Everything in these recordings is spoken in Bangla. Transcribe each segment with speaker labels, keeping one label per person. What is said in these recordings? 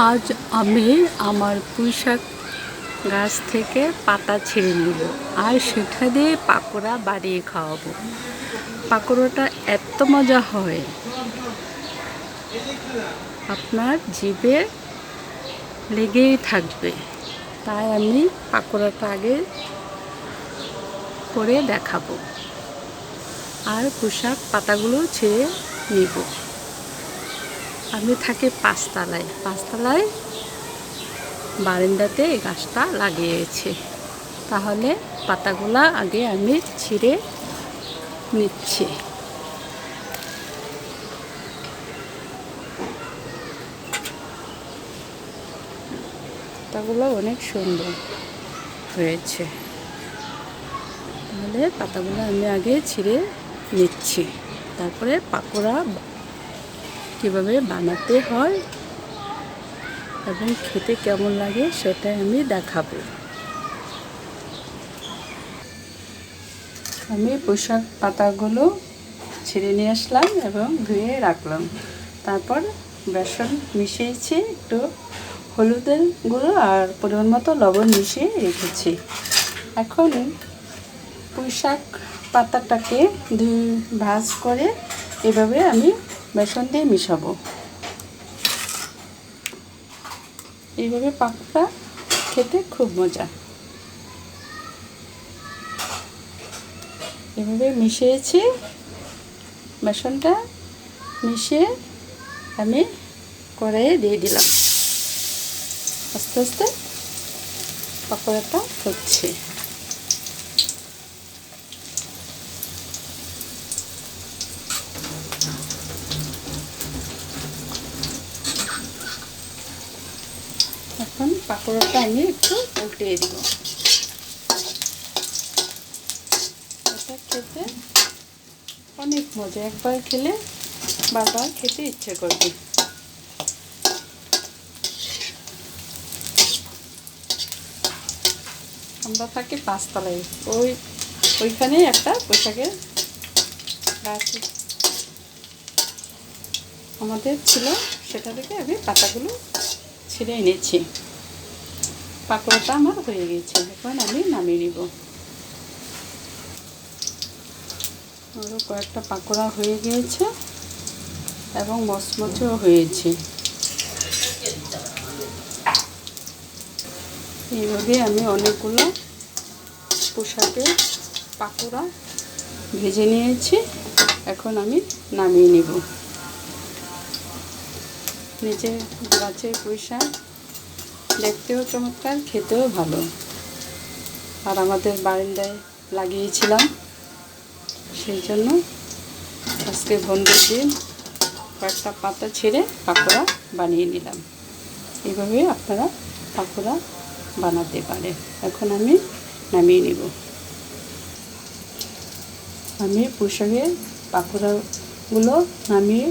Speaker 1: আজ আমি আমার পুঁইশাক গাছ থেকে পাতা ছিঁড়ে নেব আর সেটা দিয়ে পাকোড়া বানিয়ে খাওয়াবো। পাকোড়াটা এত মজা হয়, আপনার জিভে লেগেই থাকবে। তাই আমি পাকোড়াটা আগে করে দেখাবো আর পুঁইশাক পাতাগুলো ছিঁড়ে নিব। আমি থাকি পাঁচতলায় বারান্দাতে এই গাছটা লাগিয়েছি। তাহলে পাতাগুলা আগে আমি ছিঁড়ে নিচ্ছি। পাতাগুলো অনেক সুন্দর হয়েছে। তাহলে পাতাগুলো আমি আগে ছিঁড়ে নিচ্ছি, তারপরে পাকোড়া কীভাবে বানাতে হয় এবং খেতে কেমন লাগে সেটা আমি দেখাবো। আমি পুঁইশাক পাতাগুলো ছিঁড়ে নিয়ে আসলাম এবং ধুয়ে রাখলাম। তারপর বেসন মিশিয়েছি, একটু হলুদের গুঁড়ো আর পরিমাণ মতো লবণ মিশিয়ে রেখেছি। এখন পুঁইশাক পাতাটাকে ভাজ করে এভাবে আমি বেসন দিয়ে মিশাবো। এইভাবে পাকোড়া খেতে খুব মজা। এভাবে মিশিয়েছি, বেসনটা মিশিয়ে আমি কড়াইয়ে দিয়ে দিলাম। আস্তে আস্তে পাকোড়াটা হচ্ছে। এখন পাকোড়াটা আমি একটু উল্টিয়ে দিব। এটা খেতে অনেক মজা, একবার খেলে বারবার খেতে ইচ্ছে করবে। আমরা থাকি পাঁচতলায়, ওইখানে একটা পুঁইশাকের গাছ আমাদের ছিল, সেটা থেকে আমি পাতাগুলো ছিঁড়ে এনেছি। পাকোড়াটা আমার হয়ে গেছে, এখন আমি নামিয়ে নিব। আরও কয়েকটা পাকোড়া হয়ে গিয়েছে এবং মচমচেও হয়েছে। এইভাবে আমি অনেকগুলো পুঁইশাকের পাকোড়া ভেজে নিয়েছি, এখন আমি নামিয়ে নেব। নিজের গাছের পুঁইশাক দেখতেও চমৎকার, খেতেও ভালো। আর আমাদের বারান্দায় লাগিয়েছিলাম, সেই জন্য আজকে বন্ধুর দিন কয়েকটা পাতা ছিঁড়ে পাকোড়া বানিয়ে নিলাম। এইভাবে আপনারা পাকোড়া বানাতে পারেন। এখন আমি নামিয়ে নেব। আমি পুঁইশাকের পাকোড়াগুলো নামিয়ে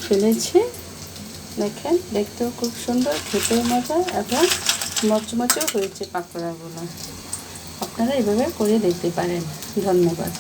Speaker 1: ফেলেছি। দেখেন, দেখতেও খুব সুন্দর, খেতেও মজা এবং মচমচেও হয়েছে পাকোড়াগুলো। আপনারা এভাবে করে দেখতে পারেন। ধন্যবাদ।